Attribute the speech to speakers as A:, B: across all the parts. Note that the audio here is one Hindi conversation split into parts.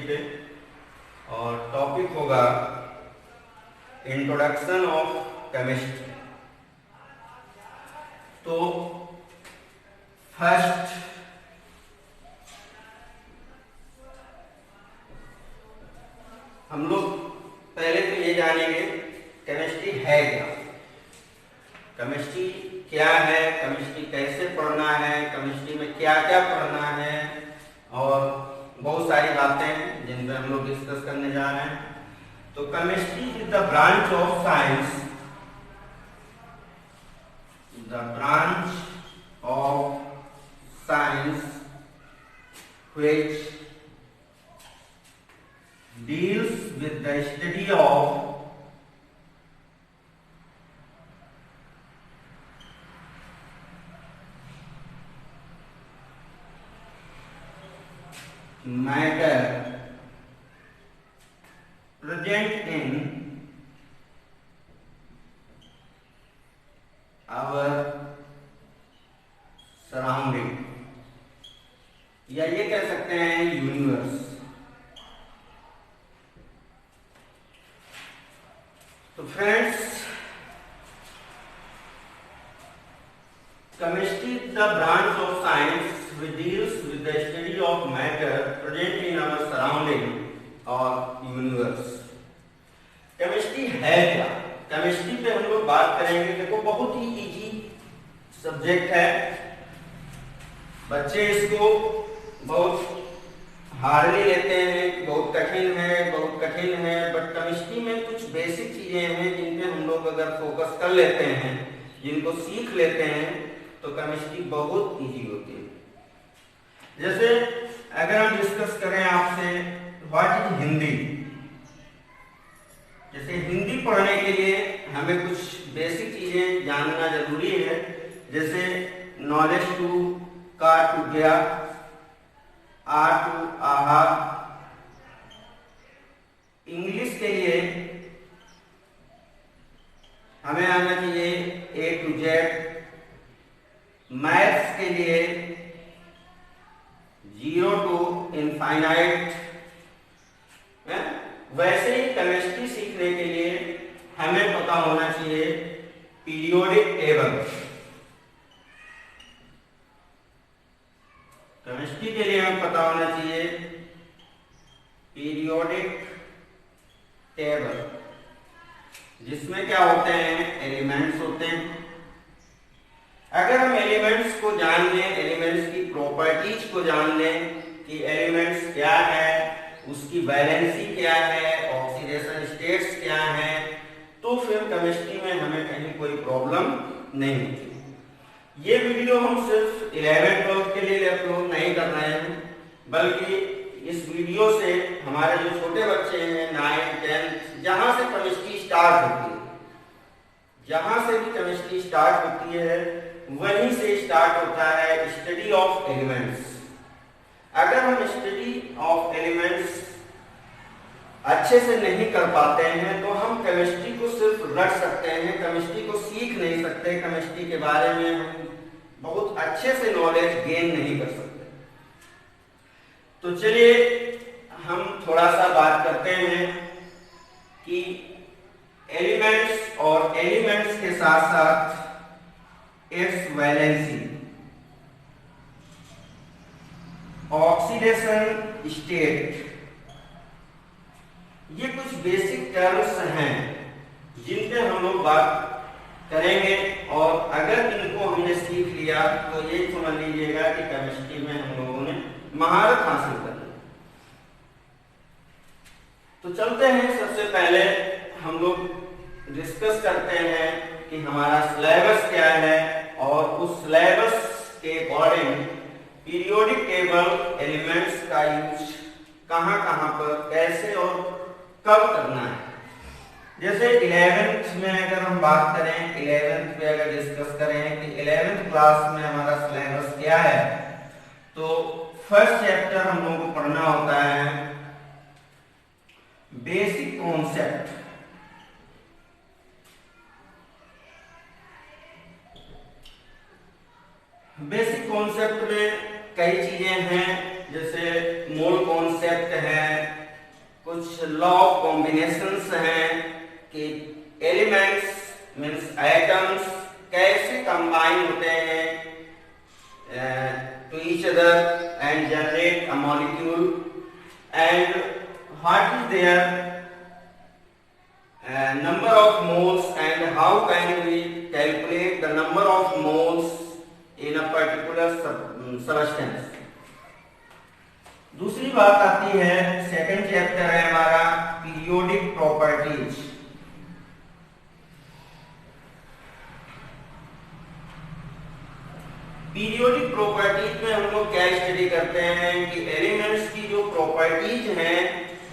A: पे, और टॉपिक होगा इंट्रोडक्शन ऑफ केमिस्ट्री। तो फर्स्ट हम लोग पहले तो ये जानेंगे केमिस्ट्री है क्या, केमिस्ट्री क्या है, केमिस्ट्री कैसे पढ़ना है, केमिस्ट्री में क्या क्या पढ़ना है, और बहुत सारी बातें हैं जिन पर हम लोग डिस्कस करने जा रहे हैं। तो chemistry is the branch of science, the branch of science which deals with the study of matter present in our surrounding, या ये कह सकते हैं यूनिवर्स। तो friends, chemistry is the branch of science which deals with the study of matter present in our surrounding or universe। Chemistry है क्या? केमिस्ट्री पे हम लोग बात करेंगे। देखो, बहुत ही इजी सब्जेक्ट है, बच्चे इसको बहुत हार्डली लेते हैं, बहुत कठिन है, बट केमिस्ट्री में कुछ बेसिक चीजें हैं जिन पे हम लोग अगर फोकस कर लेते हैं, जिनको सीख लेते हैं, तो केमिस्ट्री बहुत इजी होती है। जैसे अगर हम डिस्कस करें आपसे व्हाट इज हिंदी, जैसे हिंदी पढ़ने के लिए हमें कुछ बेसिक चीजें जानना जरूरी है। जैसे नॉलेज टू, का टू गया, आ टू आहा। इंग्लिश के लिए हमें आना चाहिए ए टू जेड। मैथ्स के लिए 0 टू इनफाइनाइट। वैसे ही केमिस्ट्री सीखने के लिए हमें पता होना चाहिए पीरियोडिक टेबल। केमिस्ट्री के लिए हमें पता होना चाहिए पीरियोडिक टेबल, जिसमें क्या होते हैं, एलिमेंट्स होते हैं। अगर हम एलिमेंट्स को जान लें, एलिमेंट्स की प्रॉपर्टीज को जान लें कि एलिमेंट्स क्या है, उसकी वैलेंसी क्या है, ऑक्सीडेशन स्टेट्स क्या है, तो फिर केमिस्ट्री में हमें कहीं कोई प्रॉब्लम नहीं होती। ये वीडियो हम सिर्फ 11-12 के लिए अपलोड नहीं कर रहे हैं, बल्कि इस वीडियो से हमारे जो छोटे बच्चे हैं 9, 10, जहां से केमिस्ट्री स्टार्ट होती है, जहां से भी केमिस्ट्री स्टार्ट होती है, वहीं से स्टार्ट होता है स्टडी ऑफ एलिमेंट्स। अगर हम स्टडी ऑफ एलिमेंट्स अच्छे से नहीं कर पाते हैं तो हम केमिस्ट्री को सिर्फ रट सकते हैं, केमिस्ट्री को सीख नहीं सकते, केमिस्ट्री के बारे में हम बहुत अच्छे से नॉलेज गेन नहीं कर सकते। तो चलिए हम थोड़ा सा बात करते हैं कि एलिमेंट्स और एलिमेंट्स के साथ साथ इट्स वैलेंसी, ऑक्सीडेशन स्टेट, ये कुछ बेसिक टर्म्स हैं जिन पे हम लोग बात करेंगे। और अगर इनको हमने सीख लिया तो ये समझ लीजिएगा कि केमिस्ट्री में हम लोगों ने महारत हासिल कर ली। तो चलते हैं, सबसे पहले हम लोग डिस्कस करते हैं कि हमारा सिलेबस क्या है, और उस सिलेबस के अकॉर्डिंग पीरियोडिक टेबल एलिमेंट्स का यूज कहां कहां पर, कैसे और कब करना है। जैसे 11th में अगर हम बात करें, 11th में अगर डिस्कस करें कि 11th क्लास में हमारा सिलेबस क्या है, तो फर्स्ट चैप्टर हम लोगों को पढ़ना होता है बेसिक कॉन्सेप्ट। बेसिक कॉन्सेप्ट में कई चीजें हैं, जैसे मोल कॉन्सेप्ट है, लॉ ऑफ कॉम्बिनेशंस हैं कि एलिमेंट्स मीन्स एटम्स कैसे कंबाइन होते हैं to each other and generate a molecule, and what is their number of moles and how can we calculate the number of moles in a particular substance. दूसरी बात आती है, सेकंड चैप्टर है हमारा पीरियोडिक प्रॉपर्टीज। पीरियोडिक प्रॉपर्टीज में हम लोग क्या स्टडी करते हैं कि एलिमेंट्स की जो प्रॉपर्टीज हैं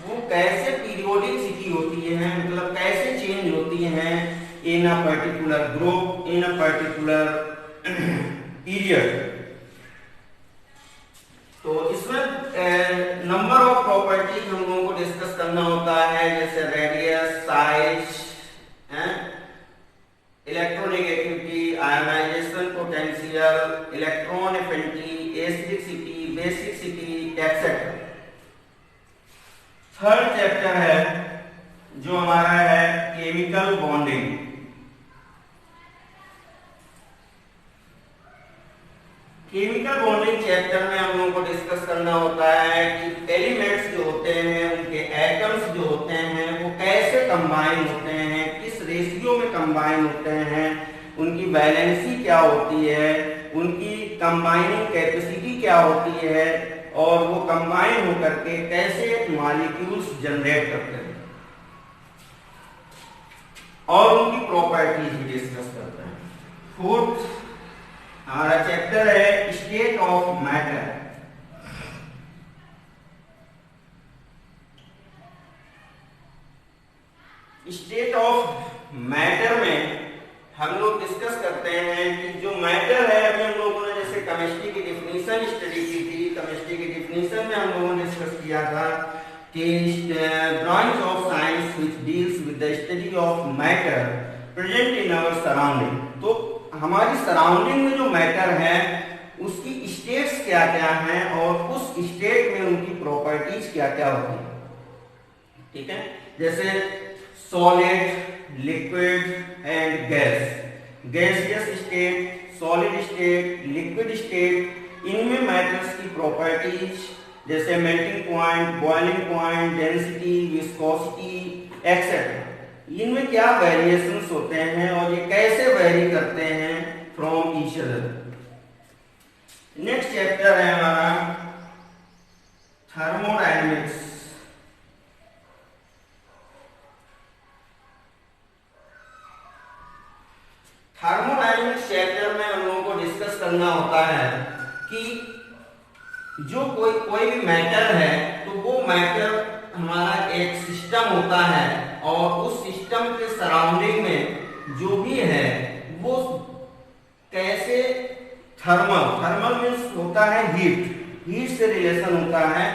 A: वो कैसे पीरियोडिसिटी होती है, मतलब कैसे चेंज होती हैं in a particular group, in a particular period. तो इसमें नंबर ऑफ प्रॉपर्टीज हम लोगों को डिस्कस करना होता है, जैसे radius, size, electronegativity, ionization potential, electron affinity, acidity, basicity etcetera. Third chapter है जो हमारा है chemical bonding. Chemical bonding chapter में हम लोगों को डिस्कस करना होता है कि एलिमेंट्स जो होते हैं उनके एटम्स जो होते हैं वो कैसे कंबाइन होते हैं, किस रेशियो में कंबाइन होते हैं, उनकी वैलेंसी क्या होती है, उनकी कंबाइनिंग कैपेसिटी क्या होती है, और वो कंबाइन होकर के कैसे मॉलिक्यूल्स जनरेट करते हैं, और उनकी प्रॉपर्टीज भी डिस्कस करते हैं। फोर्थ हमारा चैप्टर है state of matter. State of matter में हम लोग डिस्कस करते हैं कि जो मैटर है, अभी हम लोगों ने जैसे केमिस्ट्री की डिफिनीशन स्टडी की थी, केमिस्ट्री की डिफिनीशन में हम लोगों ने डिस्कस किया था कि branch of science which deals with the study of matter present in our surrounding. तो हमारी सराउंडिंग में जो मैटर है उसकी स्टेट्स क्या क्या हैं और उस स्टेट में उनकी प्रॉपर्टीज क्या क्या होती है, ठीक है। जैसे solid, liquid and gas, gaseous state, solid state, liquid state, इनमें मैटर्स की प्रॉपर्टीज जैसे melting point, boiling point, density, viscosity etcetera, इनमें क्या वेरिएशंस होते हैं और ये कैसे वेरी करते हैं from each other. Next chapter है हमारा थर्मोडायनेमिक्स। थर्मोडायनेमिक्स चैप्टर में हम लोगों को डिस्कस करना होता है कि जो कोई भी मैटर है तो वो मैटर हमारा एक सिस्टम होता है और उस सिस्टम के सराउंडिंग में जो भी है वो कैसे थर्मल मीन्स होता है हीट से रिलेशन होता है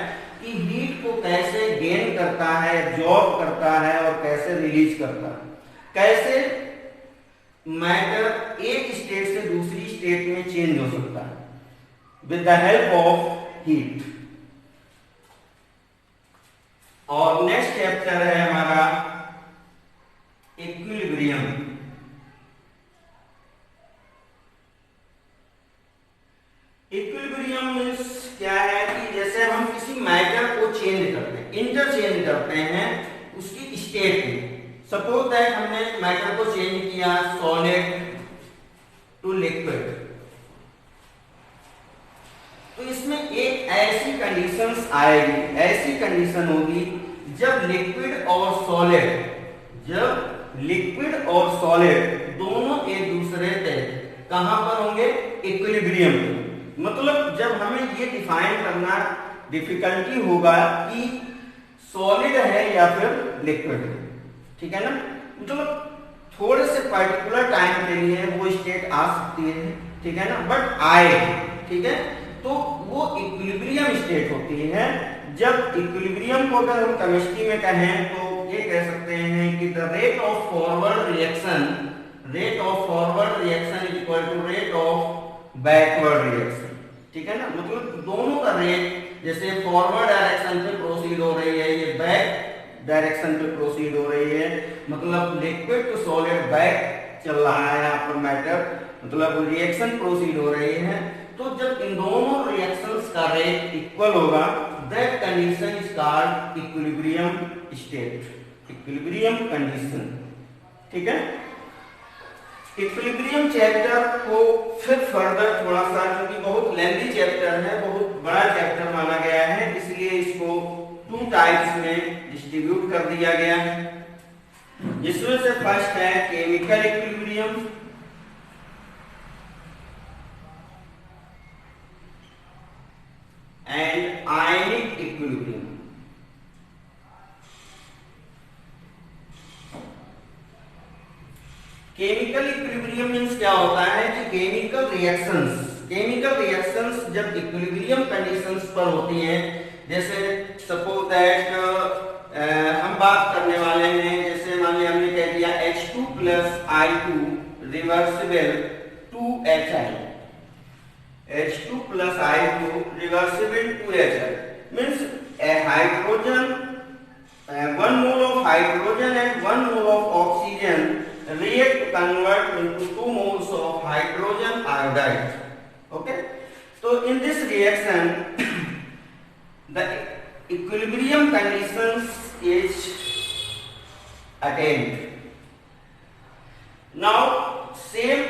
A: कि हीट को कैसे गेन करता है, एब्जॉर्ब करता है और कैसे रिलीज करता है, कैसे मैटर एक स्टेट से दूसरी स्टेट में चेंज हो सकता है with the help of heat. और नेक्स्ट चैप्टर है हमारा इक्विलिब्रियम। इक्विलिब्रियम मींस क्या है कि जैसे हम किसी मैटर को चेंज करते हैं, इंटरचेंज करते हैं उसकी स्टेट में। सपोज दैट हमने मैटर को चेंज किया सॉलिड टू लिक्विड, तो इसमें एक ऐसी कंडीशंस आएगी, ऐसी कंडीशन होगी जब लिक्विड और सॉलिड दोनों एक दूसरे पे कहां पर होंगे, इक्विलिब्रियम पे। मतलब जब हमें ये डिफाइन करना डिफिकल्टी होगा कि सॉलिड है या फिर लिक्विड है, ठीक है ना, मतलब थोड़े से पर्टिकुलर टाइम के लिए वो स्टेट आ सकती है, ठीक है ना, बट आए, ठीक है। तो वो इक्विलिब्रियम स्टेट होती है। जब इक्विलिब्रियम को अगर हम केमिस्ट्री में कहें तो ये कह सकते हैं कि the rate of forward reaction is equal to rate of backward reaction, ठीक है ना, मतलब दोनों का रेट, जैसे फॉरवर्ड डायरेक्शन पे प्रोसीड हो रही है, ये डायरेक्शन पे प्रोसीड हो रही है, मतलब लिक्विड टू सॉलिड बैक चल रहा है यहाँ पर मैटर, मतलब रिएक्शन प्रोसीड हो रही है। तो जब इन दोनों रिएक्शंस का रेट इक्वल होगा, that condition is called equilibrium state, equilibrium condition. ठीक है, इक्विलिब्रियम चैप्टर को फिर फर्दर थोड़ा सा, क्योंकि बहुत लेंथी चैप्टर है, बहुत बड़ा चैप्टर माना गया है, इसलिए इसको 2 टाइप्स में डिस्ट्रीब्यूट कर दिया गया है, जिसमें से फर्स्ट है chemical equilibrium and ionic equilibrium. Chemical equilibrium means क्या होता है कि केमिकल रिएक्शंस जब इक्विलिब्रियम कंडीशंस पर होती हैं, जैसे सपोज दैट हम बात करने वाले हैं, जैसे मान लिया हमने कह दिया H2 + I2 reversible 2HI, H2 + I2 reversible 2HI means a hydrogen, 1 mole of hydrogen and 1 mole of oxygen react to convert into 2 moles of hydrogen iodide. Okay, so in this reaction the equilibrium conditions is attained. Now same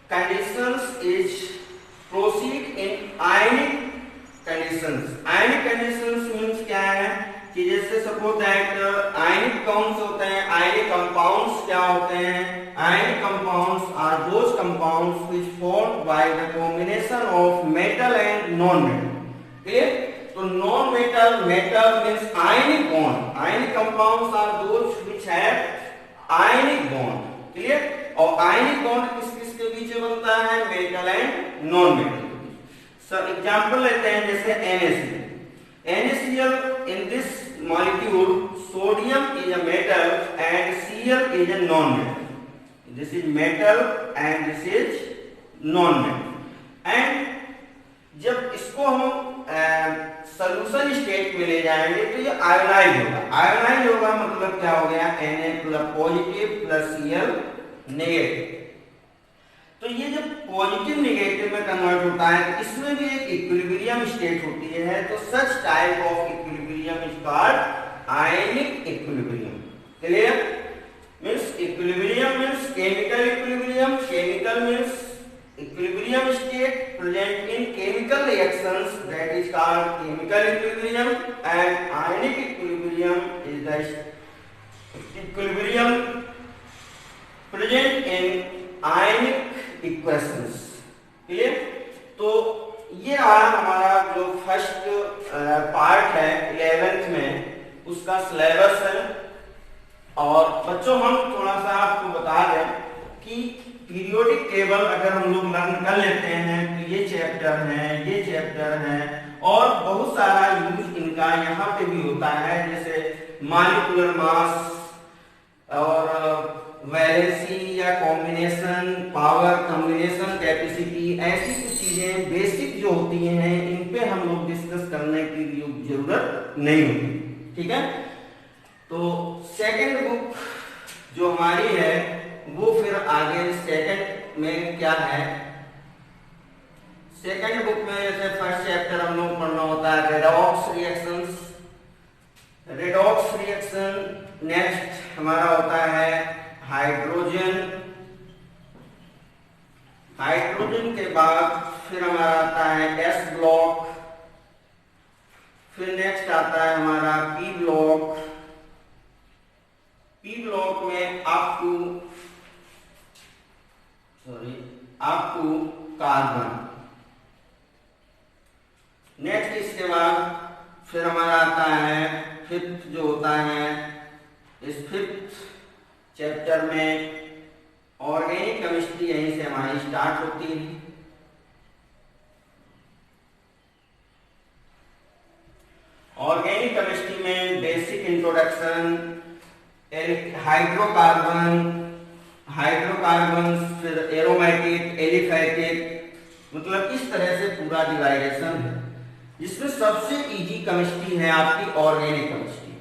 A: conditions is proceed in ionic conditions. Ionic conditions means क्या है कि जैसे सपोज दैट आयनिक कौन से होते हैं, आयनिक कंपाउंड्स क्या होते हैं, ionic compounds are those compounds which formed by the combination of metal and non metal. Clear, तो non metal, metal means ionic bond, ionic compounds are those which have ionic bond. Clear, और आयनिक बॉन्ड किस किस के बीच में बनता है, metal and non metal. Sir example लेते हैं, जैसे NaCl, NaCl in this molecule sodium is a metal and Cl is a non-metal. This is metal and this is non-metal. And जब इसको हम सॉल्यूशन स्टेट में ले जाएंगे तो ये आयोनाइज होगा। आयोनाइज होगा मतलब क्या हो गया, Na+ positive plus Cl negative. तो ये जब पॉजिटिव नेगेटिव में कन्वर्ट होता है तो इसमें भी एक इक्विलिब्रियम स्टेट होती है, तो such type of equilibrium is called ionic equilibrium. Clear, means equilibrium means chemical equilibrium, chemical means equilibrium state present in chemical reactions, that is called chemical equilibrium, and ionic equilibrium is the equilibrium present in ionic equations. Clear, तो ये रहा हमारा जो फर्स्ट पार्ट है 11th में, उसका सिलेबस है। और बच्चों हम थोड़ा सा आपको बता दें कि पीरियोडिक टेबल अगर हम लोग लर्न कर लेते हैं तो ये चैप्टर है, ये चैप्टर है, और बहुत सारा यूज इनका यहाँ पे भी होता है, जैसे मॉलिक्यूलर मास और वैलेंसी या कॉम्बिनेशन, पावर कॉम्बिनेशन कैपेसिटी, ऐसी कुछ चीजें बेसिक जो होती हैं इन पे हम लोग डिस्कस करने की जरूरत नहीं होती। ठीक है, तो सेकंड बुक जो हमारी है वो फिर आगे सेकंड में क्या है, सेकंड बुक में जैसे फर्स्ट चैप्टर हम लोग पढ़ना होता है redox reactions, redox reaction. Next हमारा होता है हाइड्रोजन, हाइड्रोजन के बाद फिर हमारा आता है S ब्लॉक, फिर नेक्स्ट आता है हमारा P ब्लॉक, P ब्लॉक में अप टू कार्बन। नेक्स्ट इसके बाद फिर हमारा आता है फिफ्थ जो होता है, इस फिफ्थ चैप्टर में ऑर्गेनिक केमिस्ट्री यहीं से हमारी स्टार्ट होती है। ऑर्गेनिक केमिस्ट्री में बेसिक इंट्रोडक्शन, हाइड्रोकार्बन, हाइड्रोकार्बन, फिर एरोमेटिक, एलिफैटिक, मतलब इस तरह से पूरा डिवाइडेशन है, जिसमें सबसे इजी केमिस्ट्री है आपकी ऑर्गेनिक केमिस्ट्री।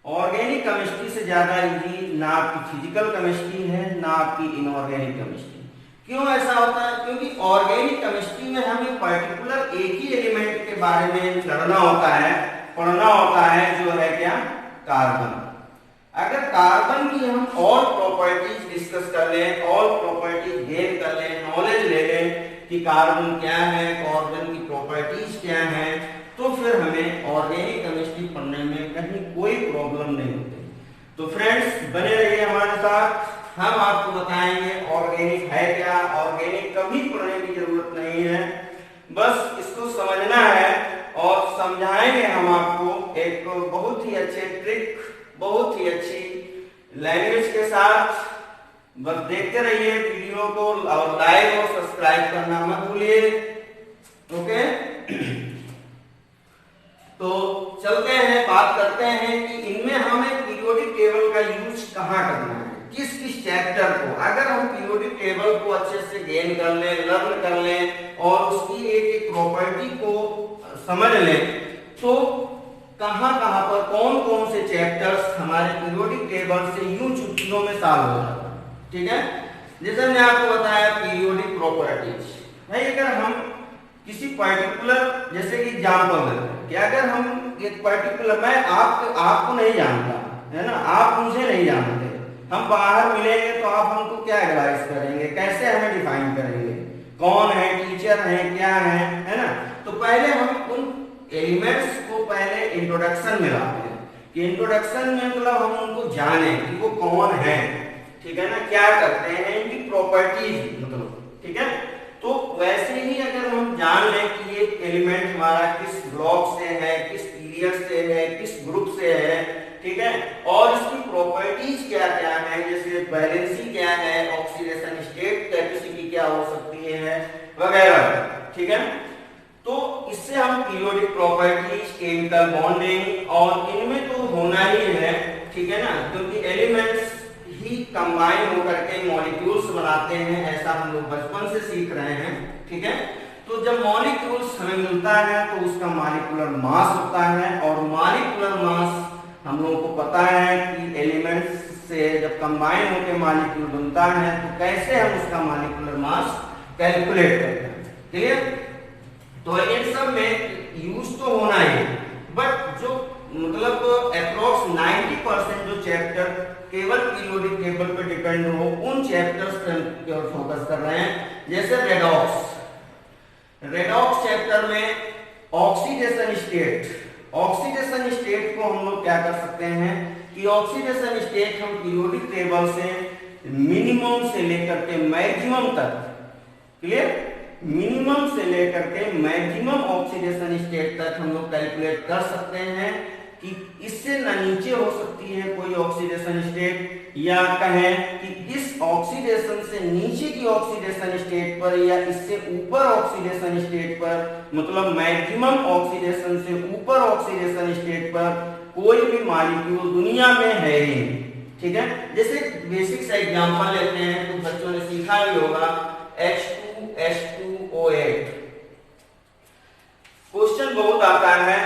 A: ऑर्गेनिक केमिस्ट्री से ज्यादा इजी ना आपकी फिजिकल केमिस्ट्री है ना आपकी इनऑर्गेनिक केमिस्ट्री। क्यों ऐसा होता है? क्योंकि ऑर्गेनिक केमिस्ट्री में हमें पर्टिकुलर एक ही एलिमेंट के बारे में लड़ना होता है, पढ़ना होता है, जो है क्या, कार्बन। अगर कार्बन की हम ऑल प्रॉपर्टीज डिस्कस कर लें, ऑल प्रॉपर्टीज गेन कर लें, नॉलेज ले लें कि कार्बन क्या है, कार्बन की प्रॉपर्टीज क्या है, तो फिर हमें ऑर्गेनिक केमिस्ट्री पढ़ने में कहीं कोई प्रॉब्लम नहीं होती। तो फ्रेंड्स बने रहिए हमारे साथ, हम आपको बताएंगे ऑर्गेनिक है क्या। ऑर्गेनिक कभी पढ़ने की जरूरत नहीं है, बस इसको समझना है और समझाएंगे हम आपको एक बहुत ही अच्छे ट्रिक, बहुत ही अच्छी लैंग्वेज के साथ। बस देखते रहिए वीडियो को और लाइक और सब्सक्राइब करना मत भूलिए। ओके, तो चलते हैं, बात करते हैं कि इनमें हमें पीरियोडिक टेबल का यूज कहाँ करना है, किस किस चैप्टर को। अगर हम पीरियोडिक टेबल को अच्छे से गेन कर लें, लर्न कर लें और उसकी एक एक प्रॉपर्टी को समझ लें, तो कहाँ कहाँ पर कौन कौन से चैप्टर्स हमारे पीरियोडिक टेबल से यूं छुट्टियों में सॉल्व हो जाता है। ठीक है, जैसे मैंने आपको बताया पीरियोडिक प्रॉपर्टीज भाई, अगर हम किसी पर्टिकुलर, जैसे कि एग्जाम्पल देते हैं कि अगर हम एक पर्टिकुलर, मैं आपको नहीं जानता है ना, आप मुझे नहीं जानते, हम बाहर मिलेंगे तो आप हमको क्या एडवाइस करेंगे, कैसे हमें डिफाइन करेंगे, कौन है, टीचर है, क्या है ना। तो पहले हम उन एलिमेंट्स को पहले इंट्रोडक्शन में लाते हैं कि इंट्रोडक्शन में मतलब हम उनको जाने कि वो कौन है, ठीक है ना, क्या करते हैं, इनकी प्रॉपर्टीज मतलब, ठीक है। तो वैसे ही अगर हम जान लें कि ये एलिमेंट हमारा किस ब्लॉक से है, किस पीरियड से है, किस ग्रुप से है, ठीक है, और इसकी प्रॉपर्टीज क्या क्या है, जैसे वैलेंसी क्या है, ऑक्सीडेशन स्टेट कैपेसिटी क्या हो सकती है वगैरह, ठीक है। तो इससे हम पीरियोडिक प्रॉपर्टीज, केमिकल बॉन्डिंग, और इनमें तो होना ही है, ठीक है ना, क्योंकि एलिमेंट्स ही कंबाइन होकर के मॉलिक्यूल्स बनाते हैं, ऐसा हम लोग बचपन से सीख रहे हैं, ठीक है। तो जब मॉलिक्यूल्स हमें मिलता है तो उसका मॉलिक्यूलर मास होता है, और मॉलिक्यूलर मास हम लोगों को पता है कि एलिमेंट्स से जब कंबाइन होकर मॉलिक्यूल बनता है तो कैसे हम उसका मॉलिक्यूलर मास कैलकुलेट करते हैं, क्लियर। तो इन सब में यूज तो होना ही, बट जो मतलब अप्रोक्स 90% जो चैप्टर केवल पीरियोडिक टेबल पे डिपेंड हो, उन चैप्टर्स पे फोकस कर रहे हैं। जैसे रेडॉक्स चैप्टर में ऑक्सीडेशन स्टेट को हम लोग क्या कर सकते हैं कि ऑक्सीडेशन स्टेट हम पीरियोडिक टेबल से मिनिमम से लेकर के मैक्सिमम तक, क्लियर, मिनिमम से लेकर के मैक्सिमम ऑक्सीडेशन स्टेट तक हम लोग कैलकुलेट कर सकते हैं कि इससे ना नीचे हो सकती है कोई ऑक्सीडेशन स्टेट, या कहें कि इस ऑक्सीडेशन से नीचे की ऑक्सीडेशन स्टेट पर या इससे ऊपर ऑक्सीडेशन स्टेट पर, मतलब मैक्सिमम ऑक्सीडेशन से ऊपर ऑक्सीडेशन स्टेट पर कोई भी मॉलिक्यूल दुनिया में है ही, ठीक है। जैसे बेसिक सा एग्जांपल लेते हैं, तो बच्चों ने सीखा भी होगा H2SO8। क्वेश्चन बहुत आता है,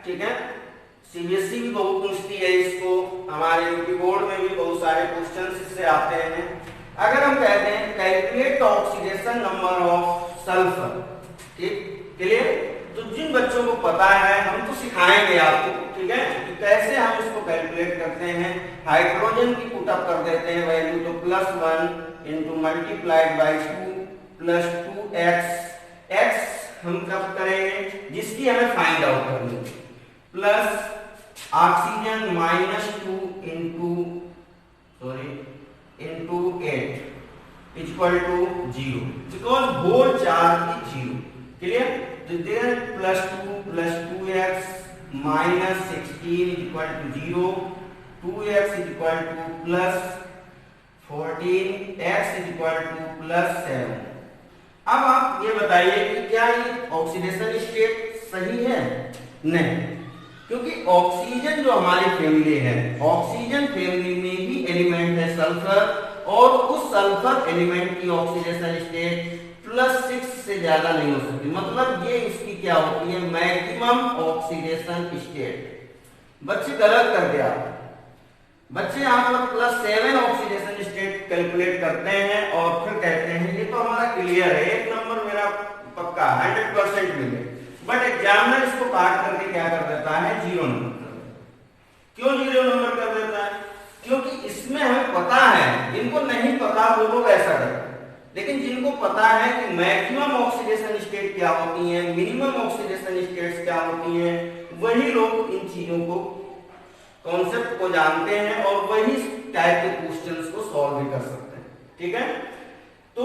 A: ठीक है, सीबीएसई भी बहुत पूछती है इसको, हमारे यूपी बोर्ड में भी बहुत सारे क्वेश्चन इससे आते हैं। अगर हम कहते हैं calculate oxidation number of sulphur, ठीक, क्लियर, तो जिन बच्चों को पता है हम तो सिखाएंगे आपको, ठीक है, कि कैसे हम इसको कैलकुलेट करते हैं। हाइड्रोजन की पुटअप कर देते हैं वैल्यू, तो +1 into multiplied by 2 plus 2x, x हम कब करेंगे जिसकी हमें फाइंड आउट करनी है, plus oxygen -2 into 8 equal to 0, because whole charge is 0, clear. तो there +2 plus 2x -16 equal to 0, 2x equal to plus 14, x equal to plus 7। अब आप ये बताइए कि क्या ये ऑक्सीडेशन स्टेट सही है? नहीं, क्योंकि ऑक्सीजन जो हमारी फैमिली है, ऑक्सीजन फैमिली में ही एलिमेंट है सल्फर, और उस सल्फर एलिमेंट की ऑक्सीडेशन स्टेट +6 से ज्यादा नहीं हो सकती, मतलब ये इसकी क्या होती है, मैक्सिमम ऑक्सीडेशन स्टेट। बच्चे गलत कर दिया, बच्चे यहाँ पर +7 ऑक्सीडेशन स्टेट कैलकुलेट करते हैं और फिर कहते हैं ये तो हमारा क्लियर है, 1 नंबर मेरा पक्का 100% मिले। बट एग्जामिनर इसको काट करके क्या कर देता है, 0 नंबर कर देता है। क्यों 0 नंबर कर देता है? क्योंकि इसमें हमें पता है, जिनको नहीं पता वो लोग ऐसा करते हैं, लेकिन जिनको पता है कि मैक्सिमम ऑक्सीडेशन स्टेट क्या होती है, मिनिमम ऑक्सीडेशन स्टेट्स क्या होती हैं, वही लोग इन चीजों को, कॉन्सेप्ट को जानते हैं और वही टाइप के क्वेश्चंस को सॉल्व भी कर सकते हैं। ठीक है, तो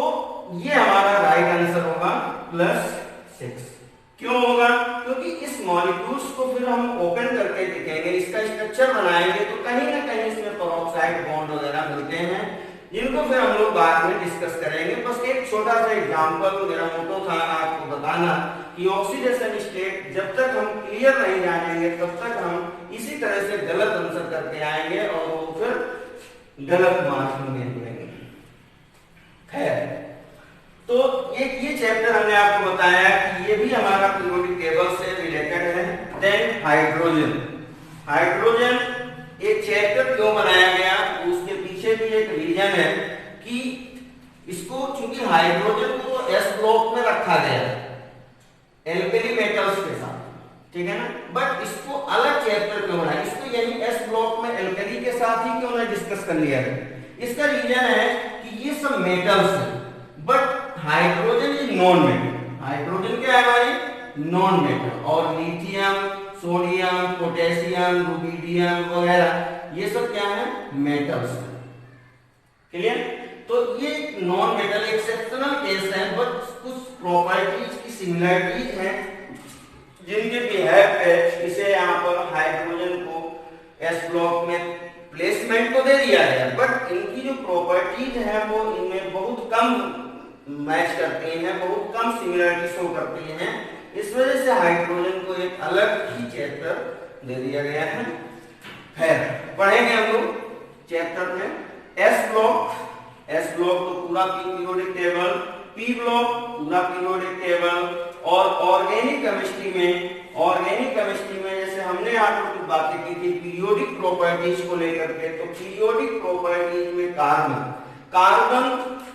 A: ये हमारा राइट आंसर होगा +6। क्यों होगा? क्योंकि इस मॉलिक्यूल्स को फिर हम ओपन करके देखेंगे, इसका स्ट्रक्चर बनाएंगे तो कहीं ना कहीं इसमें पेरोक्साइड बॉन्ड वगैरह मिलते हैं, जिनको फिर हम लोग बाद में डिस्कस करेंगे। बस एक छोटा सा एग्जांपल, मेरा मोटो था आपको बताना कि ऑक्सीडेशन स्टेट जब तक हम क्लियर नहीं जानेंगे तब तक हम इसी तरह से गलत आंसर करके आएंगे और वो फिर गलत मार्क्स में मिलेंगे। खैर, तो ये चैप्टर हमने आपको बताया कि ये भी हमारा पीरियोडिक टेबल से रिलेटेड है। देन हाइड्रोजन, हाइड्रोजन एक चैप्टर क्यों बनाया गया, उसके पीछे भी एक रीजन है कि इसको, चूंकि हाइड्रोजन को S ब्लॉक में रखा गया है एल्कली मेटल्स के साथ, ठीक है ना, बट इसको अलग चैप्टर क्यों बनाया, इसको यही S ब्लॉक में एल्कली के साथ ही क्यों ना डिस्कस कर लिया है? इसका रीजन है कि ये सब मेटल्स है but hydrogen is non metal. Hydrogen क्या है भाई? Non metal. और लिथियम, सोडियम, पोटेशियम, रुबिडियम वगैरह ये सब क्या है? मेटल्स है। क्लियर? तो ये नॉन मेटल एक्सेप्शनल केस है, बट कुछ प्रॉपर्टीज की सिमिलरिटीज हैं जिनके बिहेव पे इसे यहाँ पर हाइड्रोजन को S ब्लॉक में प्लेसमेंट तो दे दिया है, बट इनकी जो प्रॉपर्टीज है वो इनमें बहुत कम मैच करती हैं, बहुत कम सिमिलरिटी शो करती हैं। इस वजह से हाइड्रोजन को एक अलग ही चैप्टर दे दिया गया है। फिर पढ़ेंगे हम लोग चैप्टर में S ब्लॉक। S ब्लॉक तो पूरा पीरियोडिक टेबल, P ब्लॉक पूरा पीरियोडिक टेबल, और ऑर्गेनिक केमिस्ट्री में जैसे हमने यहाँ पर कुछ बातें की थी पीरियोडिक प्रॉपर्टीज को लेकर के, तो पीरियोडिक प्रॉपर्टीज में कार्बन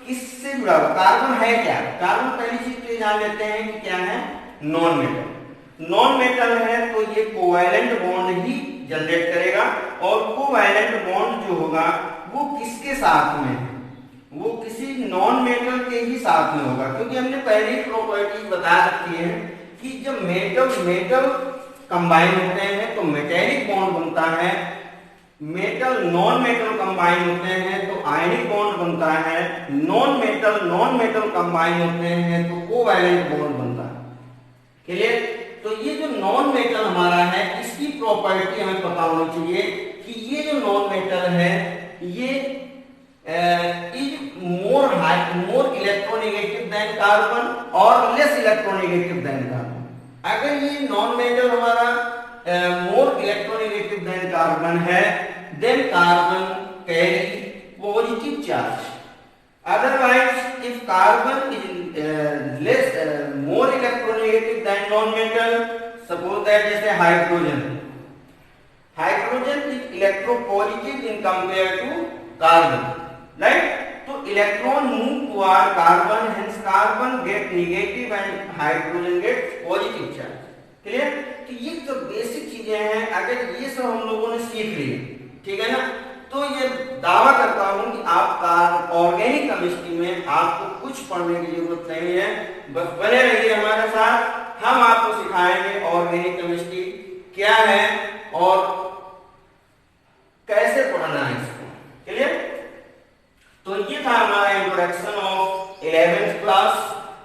A: किससे जुड़ा हुआ? कार्बन है क्या? कार्बन पहली चीज तो ये जान लेते हैं कि क्या है? Non metal. नॉन मेटल है तो ये कोवैलेंट बॉन्ड ही जनरेट करेगा, और कोवैलेंट बॉन्ड जो होगा वो किसके साथ में? वो किसी नॉन मेटल के ही साथ में होगा, क्योंकि हमने पहले ही प्रॉपर्टीज बता रखी है कि जब मेटल कंबाइन होते हैं तो मेटेलिक बॉन्ड बनता है, मेटल नॉन मेटल कंबाइन होते हैं तो आयनिक बॉन्ड बनता है, नॉन मेटल कंबाइन होते हैं तो कोवैलेंट बॉन्ड बनता है। क्लियर? तो ये जो नॉन मेटल हमारा है इसकी प्रॉपर्टी हमें पता होनी चाहिए कि ये जो नॉन मेटल है ये is more electronegative than carbon और लेस इलेक्ट्रोनेगेटिव देन कार्बन। अगर ये नॉन मेटल हमारा मोर इलेक्ट्रोनेगेटिव देन कार्बन है, then carbon carry positive charge. Otherwise if carbon is less more electronegative than non metal, suppose that जैसे hydrogen is electropositive in compare to carbon, right? तो electron move toward carbon, hence carbon get negative and hydrogen get positive charge. Clear? तो ये तो बेसिक चीजें हैं, अगर ये सब हम लोगों ने सीख ली, ठीक है ना, तो ये दावा करता हूं कि आपका ऑर्गेनिक केमिस्ट्री में आपको कुछ पढ़ने की जरूरत नहीं है। बस बने रहिए हमारे साथ, हम आपको सिखाएंगे ऑर्गेनिक केमिस्ट्री क्या है और कैसे पढ़ना है इसको। क्लियर? तो ये था हमारा introduction of 11th class.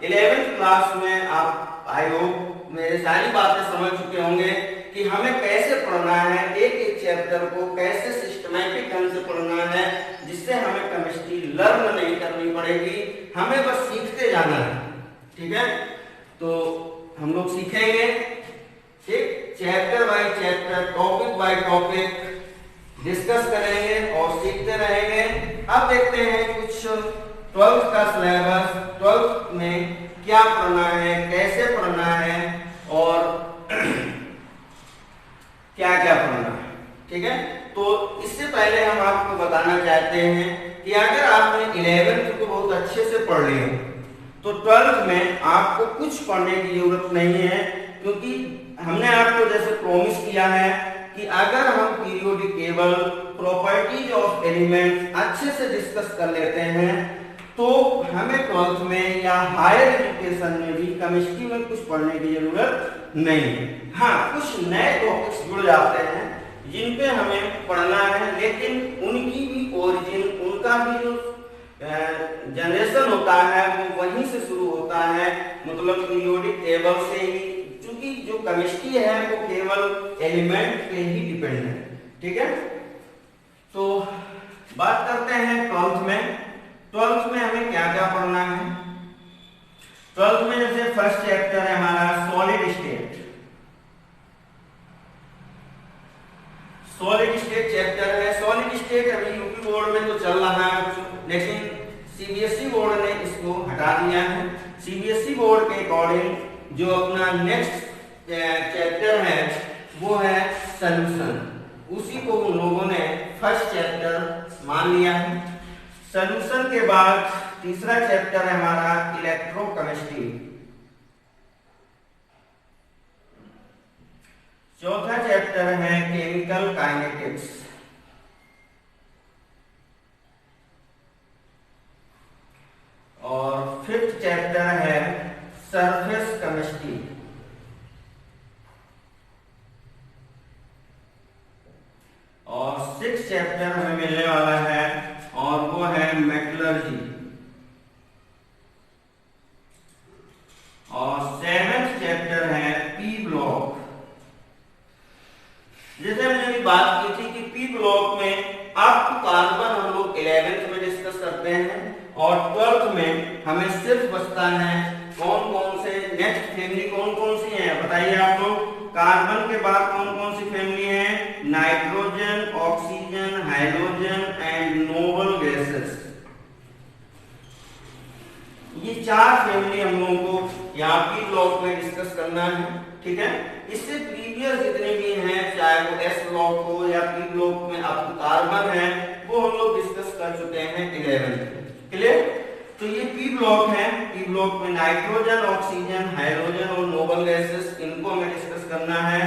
A: 11th class में आप आई होप मेरे सारी बातें समझ चुके होंगे कि हमें कैसे पढ़ना है, एक एक चैप्टर को कैसे सिस्टमैटिक ढंग से पढ़ना है, जिससे हमें केमिस्ट्री लर्न नहीं करनी पड़ेगी, हमें बस सीखते जाना है। ठीक है? तो हम लोग सीखेंगे, ठीक, chapter by chapter, topic by topic discuss करेंगे और सीखते रहेंगे। अब देखते हैं कुछ 12th का सिलेबस, 12th में क्या पढ़ना है, कैसे पढ़ना है और क्या क्या पढ़ना है। ठीक है? तो इससे पहले हम आपको बताना चाहते हैं कि अगर आपने 11th को बहुत अच्छे से पढ़ लिया तो 12th में आपको कुछ पढ़ने की जरूरत नहीं है, क्योंकि हमने आपको जैसे प्रॉमिस किया है कि अगर हम periodic table, properties of elements अच्छे से डिस्कस कर लेते हैं तो हमें 12th में या हायर एजुकेशन में भी केमिस्ट्री में कुछ पढ़ने की जरूरत नहीं है। हाँ, कुछ नए टॉपिक्स जुड़ जाते हैं जिन पे हमें पढ़ना है, लेकिन उनकी भी ओरिजिन, उनका भी जो जनरेशन होता है वो वहीं से शुरू होता है, मतलब पीरियोडिक टेबल से ही, क्योंकि जो केमिस्ट्री है वो केवल एलिमेंट पे ही डिपेंड है। ठीक है, तो बात करते हैं 12th में। 12th में हमें क्या क्या पढ़ना है। 12th में जैसे फर्स्ट चैप्टर है हमारा solid state. Solid state chapter है। सॉलिड स्टेट अभी यूपी बोर्ड में तो चल रहा है, लेकिन सीबीएसई बोर्ड ने इसको हटा दिया है। सीबीएसई बोर्ड के अकॉर्डिंग जो अपना नेक्स्ट चैप्टर है वो है सॉल्यूशन, उसी को उन लोगों ने फर्स्ट चैप्टर मान लिया है। सॉल्यूशन के बाद तीसरा चैप्टर है हमारा इलेक्ट्रोकेमिस्ट्री। चौथा चैप्टर है केमिकल काइनेटिक्स। और फिफ्थ चैप्टर है सरफेस केमिस्ट्री। और सिक्स्थ चैप्टर हमें मिलने वाला है और वो है मेटलर्जी। और सेवेंथ चैप्टर है पी ब्लॉक। जैसे हमने अभी बात की थी कि पी ब्लॉक में आपको कार्बन हम लोग 11th में डिस्कस करते हैं और 12th में हमें सिर्फ बचता है कौन कौन से नेक्स्ट फैमिली कौन कौन सी है, बताइए आप लोग। कार्बन के बाद कौन कौन सी फैमिली है? Nitrogen, oxygen, hydrogen and noble gases. ये चार फैमिली हम लोगों को यहाँ पी ब्लॉक में डिस्कस करना है। ठीक है, इससे प्रीवियस जितने भी हैं, चाहे वो एस ब्लॉक हो या पी ब्लॉक में आपको कार्बन है, वो हम लोग डिस्कस कर चुके हैं 11th में। क्लियर? तो ये पी ब्लॉक है। पी ब्लॉक में नाइट्रोजन, ऑक्सीजन, हाइड्रोजन और नोबल गैसेस, इनको हमें डिस्कस करना है।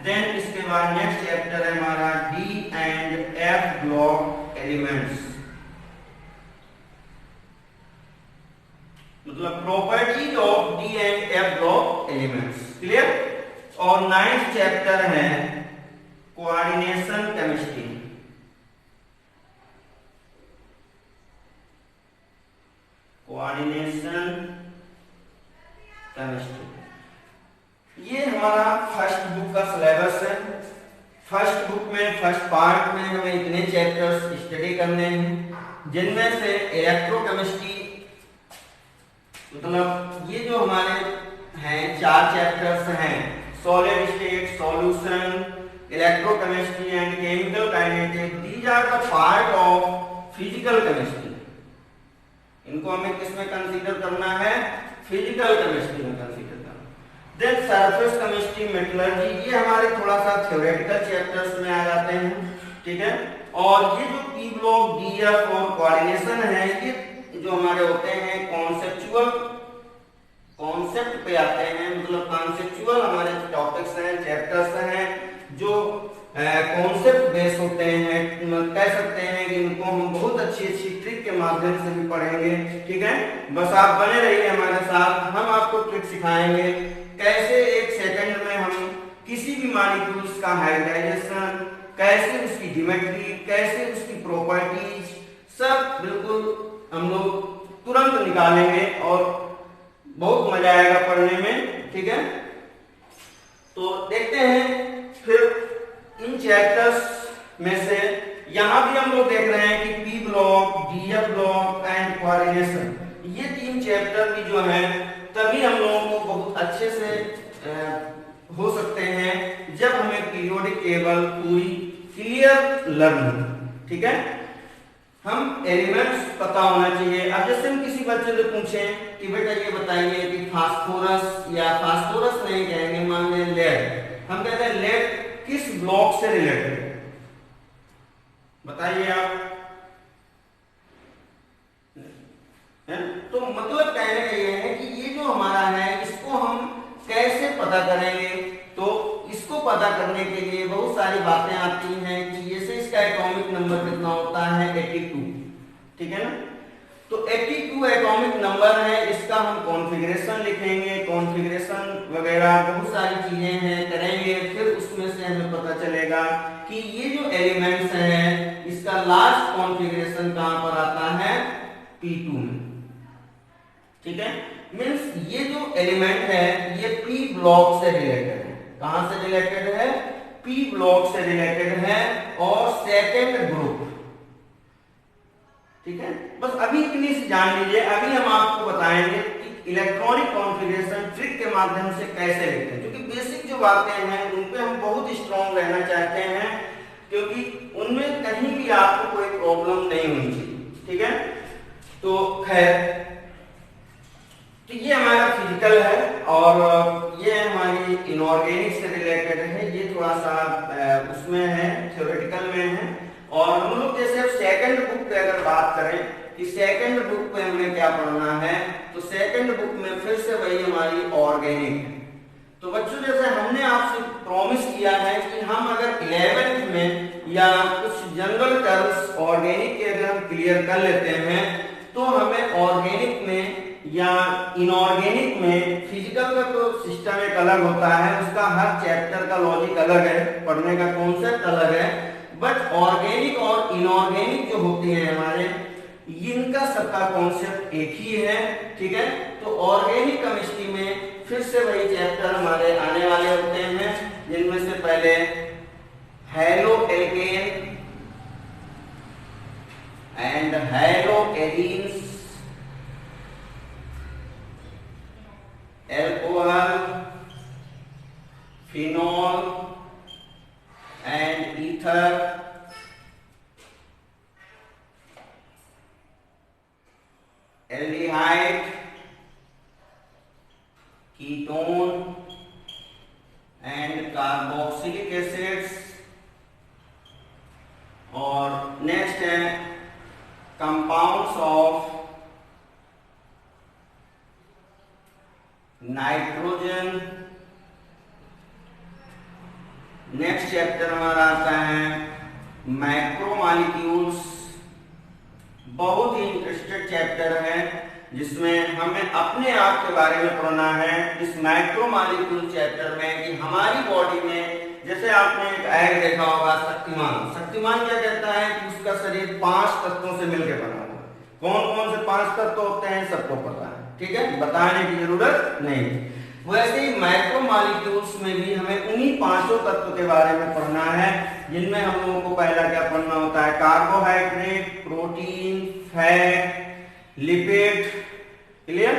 A: देन इसके बाद नेक्स्ट चैप्टर है हमारा D and F block elements, मतलब properties of D and F block elements. Clear? और 9th चैप्टर है कोऑर्डिनेशन केमिस्ट्री। कोऑर्डिनेशन केमिस्ट्री ये हमारा फर्स्ट बुक का सिलेबस है। फर्स्ट बुक में फर्स्ट पार्ट में हमें इतने चैप्टर्स स्टडी करने हैं, जिनमें से इलेक्ट्रोकेमिस्ट्री, मतलब ये जो हमारे हैं 4 चैप्टर्स हैं, solid state, solution, electrochemistry and chemical kinetics, these are the part of physical chemistry. इनको हमें किसमें कंसीडर करना है? फिजिकल केमिस्ट्री में कंसीडर करना। देन सरफेस केमिस्ट्री, मेटलर्जी, ये हमारे थोड़ा सा थ्योरेटिकल चैप्टर्स में आ जाते हैं। ठीक है, और ये जो पी ब्लॉक, डीएफ और कोऑर्डिनेशन है, ये जो हमारे होते हैं कॉन्सेप्चुअल, कॉन्सेप्ट पे आते हैं, मतलब कॉन्सेप्चुअल हमारे टॉपिक्स हैं, चैप्टर्स हैं जो कॉन्सेप्ट बेस होते हैं। कह सकते हैं कि इनको हम बहुत अच्छी अच्छी ट्रिक के माध्यम से भी पढ़ेंगे। ठीक है, बस आप बने रहिए हमारे साथ, हम आपको ट्रिक सिखाएंगे कैसे 1 सेकंड में हम किसी भी मॉलिक्यूल्स का हाइब्रिडाइजेशन, कैसे उसकी ज्योमेट्री, कैसे उसकी प्रॉपर्टीज, सब बिल्कुल हम लोग तुरंत निकालेंगे और बहुत मजा आएगा पढ़ने में। ठीक है, तो देखते हैं फिर इन चैप्टर्स में से यहां भी हम लोग देख रहे हैं कि P block, DF block and coordination, ये 3 चैप्टर भी जो हैं तभी हम लोगों को बहुत अच्छे से हो सकते हैं जब हमें पीरियोडिक टेबल पूरी क्लियर लर्न। ठीक है, हम एलिमेंट्स पता होना चाहिए। अब जैसे हम किसी बच्चे से पूछें कि बेटा ये बताइए कि फास्फोरस, या फास्फोरस नहीं कहेंगे, मान लें लेड, हम कहते हैं लेड किस ब्लॉक से रिलेटेड? बताइए आप है? तो मतलब कहने का ये है कि ये जो हमारा है इसको हम कैसे पता करेंगे। तो इसको पता करने के लिए बहुत सारी बातें आती हैं कि जैसे इसका एटॉमिक नंबर कितना होता है 82, ठीक है ना। तो 82 एटॉमिक नंबर है, इसका हम कॉन्फ़िगरेशन लिखेंगे, कॉन्फ़िगरेशन वगैरह बहुत सारी चीजें हैं करेंगे, फिर उसमें से हमें पता चलेगा कि ये जो एलिमेंट्स हैं इसका लास्ट कॉन्फ़िगरेशन कहां पर आता है P2 में, ठीक है। मींस ये जो एलिमेंट है ये P ब्लॉक से रिलेटेड है। कहां से रिलेटेड है? P ब्लॉक से रिलेटेड है और सेकंड ग्रुप, ठीक है। बस अभी इतनी सी जान लीजिए। अभी हम आपको बताएंगे कि इलेक्ट्रॉनिक कॉन्फ़िगरेशन ट्रिक के माध्यम से कैसे लिखते हैं, क्योंकि बेसिक जो बातें हैं उन पे हम बहुत स्ट्रांग रहना चाहते हैं, क्योंकि उनमें कहीं भी आपको कोई प्रॉब्लम नहीं होनी चाहिए, ठीक है। तो खैर, तो ये हमारा फिजिकल है और ये हमारी इनऑर्गेनिक से रिलेटेड है। ये थोड़ा सा उसमें है, थ्योरेटिकल में है। और हम लोग जैसे अब सेकंड बुक पे अगर बात करें कि सेकंड बुक पे हमें क्या पढ़ना है, तो सेकंड बुक में फिर से वही हमारी ऑर्गेनिक है। तो बच्चों जैसे हमने आपसे प्रॉमिस किया है कि हम अगर 11th में या कुछ जनरल टर्म्स ऑर्गेनिक के अगर हम क्लियर कर लेते हैं तो हमें ऑर्गेनिक में या इनऑर्गेनिक में फिजिकल का तो सिस्टम एक अलग होता है, उसका हर चैप्टर का लॉजिक अलग है, पढ़ने का कॉन्सेप्ट अलग है, बट ऑर्गेनिक और इनऑर्गेनिक जो होते हैं हमारे, इनका सबका कॉन्सेप्ट एक ही है, ठीक है। तो ऑर्गेनिक केमिस्ट्री में फिर से वही चैप्टर हमारे आने वाले होते हैं, जिनमें से पहले hello alkene and hello arenes, alcohol, phenol and ether, aldehyde, ketone and carboxylic acids, और नेक्स्ट है compounds of nitrogen. Next chapter हमारा आता है मैक्रोमॉलिक्यूल्स, बहुत ही इंटरेस्टेड चैप्टर है जिसमें हमें अपने आप के बारे में पढ़ना है इस मैक्रोमॉलिक्यूल चैप्टर में, कि हमारी बॉडी में जैसे आपने एक ऐड देखा होगा शक्तिमान। शक्तिमान क्या कहता है कि उसका शरीर 5 तत्वों से मिलकर बना हुआ है। कौन कौन से 5 तत्व होते हैं सबको पता है, ठीक है, बताने की जरूरत नहीं। वैसे ही मैक्रोमॉलिक्यूल्स में भी हमें उन्हीं 5 तत्व के बारे में पढ़ना है, जिनमें हम लोगों को पहला क्या पढ़ना होता है, carbohydrate, protein, fat, lipid, clear,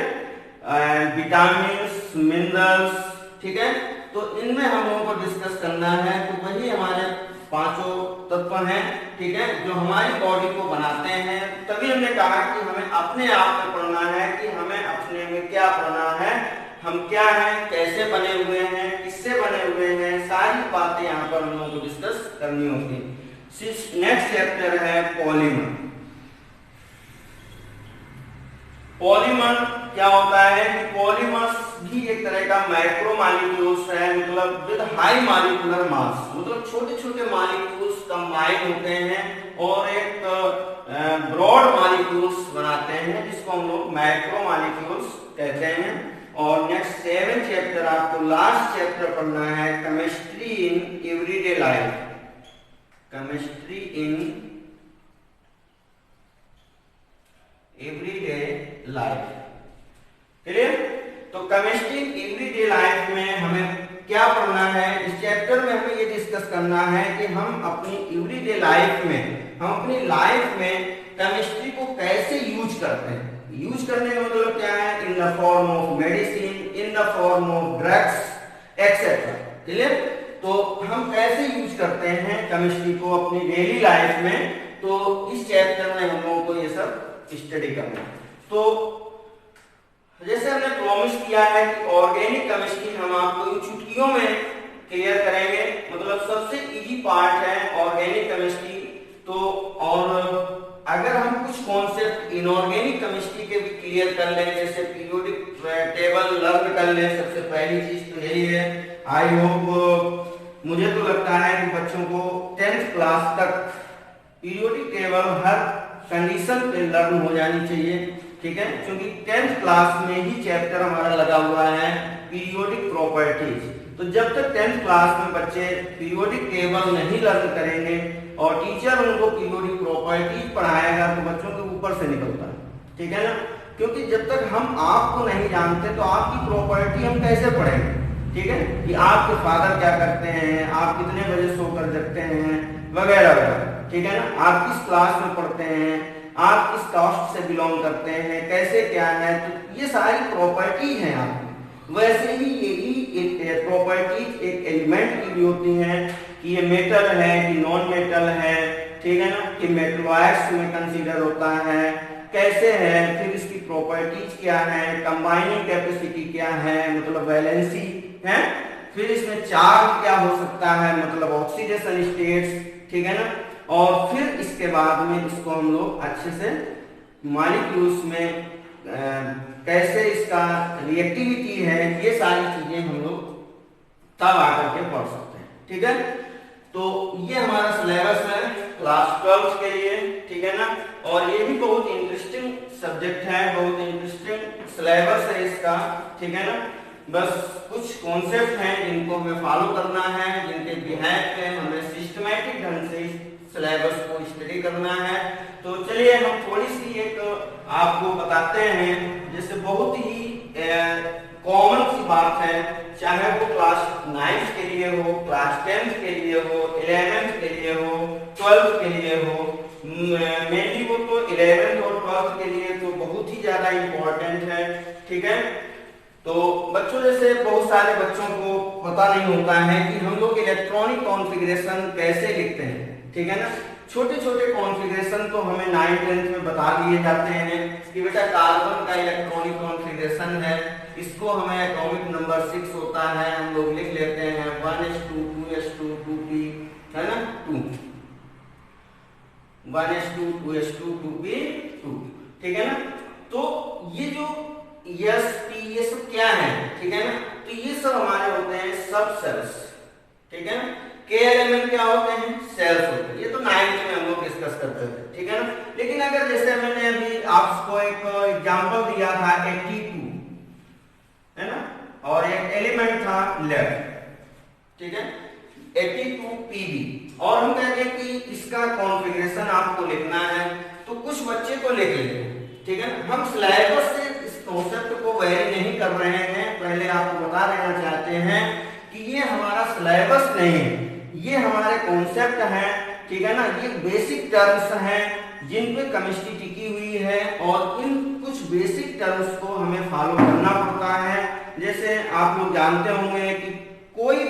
A: vitamins, minerals, ठीक है। तो इनमें हम लोगों को डिस्कस करना है। तो वही हमारे 5 तत्व हैं, ठीक है, जो हमारी बॉडी को बनाते हैं। तभी हमने कहा कि हमें अपने आप में पढ़ना है कि हमें अपने में क्या पढ़ना है, हम क्या हैं, कैसे बने हुए हैं, किससे बने हुए हैं, सारी बातें यहाँ पर हम लोगों को डिस्कस करनी होती है। नेक्स्ट चैप्टर है पॉलीमर। पॉलीमर क्या होता है कि पॉलीमर्स भी एक तरह का मैक्रोमॉलिक्यूल्स है, मतलब विद हाई मॉलिक्यूलर मास, मतलब छोटे छोटे मॉलिक्यूल्स कंबाइन होते हैं और एक ब्रॉड मॉलिक्यूल्स बनाते हैं, जिसको हम लोग मैक्रोमॉलिक्यूल्स कहते हैं। और नेक्स्ट 7 चैप्टर आपको लास्ट चैप्टर पढ़ना है chemistry in everyday life. Chemistry in everyday life, clear. तो केमिस्ट्री इन एवरीडे लाइफ में हमें क्या पढ़ना है, इस चैप्टर में हमें ये डिस्कस करना है कि हम अपनी एवरीडे लाइफ में, हम अपनी लाइफ में केमिस्ट्री को कैसे यूज करते हैं। यूज करने का मतलब क्या है, in the form of medicine, in the form of drugs etcetera, clear. तो हम कैसे यूज करते हैं केमिस्ट्री को अपनी डेली लाइफ में, तो इस चैप्टर में हम लोगों को ये सब स्टडी करना है। तो जैसे हमने प्रॉमिस किया है कि ऑर्गेनिक केमिस्ट्री हम आपको चुटकियों में क्लियर करेंगे, मतलब सबसे इजी पार्ट है ऑर्गेनिक केमिस्ट्री। तो और अगर हम कुछ कॉन्सेप्ट इनऑर्गेनिक केमिस्ट्री के भी क्लियर कर लें, जैसे पीरियोडिक टेबल लर्न कर लें, सबसे पहली चीज तो यही है। आई होप, मुझे तो लगता है कि बच्चों को 10th क्लास तक पीरियोडिक टेबल हर कंडीशन पे लर्न हो जानी चाहिए, ठीक है, क्योंकि 10th क्लास में ही चैप्टर हमारा लगा हुआ है पीरियोडिक प्रॉपर्टीज। तो जब तक 10th क्लास में बच्चे पीरियोडिक टेबल नहीं लर्न करेंगे और टीचर उनको पीरियोडिक प्रॉपर्टीज पढ़ाएगा तो बच्चों के ऊपर से निकलता है, ठीक है ना, क्योंकि जब तक हम आपको नहीं जानते तो आपकी प्रॉपर्टी हम कैसे पढ़ेंगे, ठीक है, कि आपके फादर क्या करते हैं, आप कितने बजे सोकर जगते हैं वगैरह वगैरह, ठीक है ना, आप किस क्लास में पढ़ते हैं, आप किस कास्ट से बिलोंग करते हैं, कैसे क्या है, तो ये सारी प्रॉपर्टी हैं आपकी। वैसे ही यही एक प्रॉपर्टीज एक एलिमेंट की भी होती हैं कि ये मेटल है कि नॉन मेटल है, ठीक है ना, कि मेटलॉइड्स में कंसीडर होता है, कैसे है, फिर इसकी प्रॉपर्टीज क्या है, कंबाइनिंग कैपेसिटी क्या है, मतलब वैलेंसी है, फिर इसमें चार्ज क्या हो सकता है, मतलब ऑक्सीडेशन स्टेट्स, ठीक है ना, और फिर इसके बाद में इसको हम लोग अच्छे से मॉलिक्यूल्स में कैसे इसका रिएक्टिविटी है, ये सारी चीजें हम लोग तब आकर के पढ़ सकते हैं, ठीक है। तो ये हमारा सिलेबस है क्लास 12 के लिए, ठीक है ना, और ये भी बहुत इंटरेस्टिंग सब्जेक्ट है, बहुत इंटरेस्टिंग सिलेबस है इसका, ठीक है ना। बस कुछ कॉन्सेप्ट हैं जिनको हमें फॉलो करना है, जिनके बिहाफ पे हमें सिस्टमैटिक ढंग से सिलेबस को स्टडी करना है। तो चलिए हम थोड़ी सी एक आपको बताते हैं, जैसे बहुत ही कॉमन सी बात है, चाहे वो क्लास 9 के लिए हो, क्लास 10 के लिए हो, 11th के लिए हो, 12th के लिए हो, मेनली वो तो 11th और 12th के लिए तो बहुत ही ज्यादा इम्पोर्टेंट है, ठीक है। तो बच्चों जैसे बहुत सारे बच्चों को पता नहीं होता है कि हम लोग इलेक्ट्रॉनिक कॉन्फ़िगरेशन कैसे लिखते हैं, ठीक है ना। छोटे छोटे कॉन्फ़िगरेशन तो हमें 9th-10th में बता दिए जाते हैं कि बेटा कार्बन का इलेक्ट्रॉनिक कॉन्फ़िगरेशन है, इसको हमें एटॉमिक नंबर 6 होता है, हम लोग लिख लेते हैं 1s2 2s2 2p, है ना, 2 1s2 2s2 2p 2, ठीक है ना। तो ये जो sp ये सब क्या है, ठीक है ना, तो ये सब हमारे होते हैं सब सेल्स, ठीक है ना। के एलिमेंट क्या होते हैं, सेल्स होते हैं, ये तो 9th में हम लोग डिस्कस करते थे, ठीक है ना। लेकिन अगर जैसे मैंने अभी आपको एक एग्जांपल दिया था 82, है ना, और एक एलिमेंट था लेड, ठीक है, 82 pb, और हम कहते हैं कि इसका कॉन्फ़िगरेशन आपको लिखना है, तो कुछ बच्चे को लिख लेते हैं, ठीक है ना। हम सिलेबस से इस कॉन्सेप्ट को वेरी नहीं कर रहे हैं, पहले आपको बता देना चाहते हैं कि ये हमारा सिलेबस नहीं है, ये हमारे कॉन्सेप्ट हैं, ठीक है ना, ये बेसिक टर्म्स हैं जिन पे केमिस्ट्री टिकी हुई है, और इन कुछ बेसिक टर्म्स को हमें फॉलो करना पड़ता है। जैसे आप लोग जानते होंगे कि कोई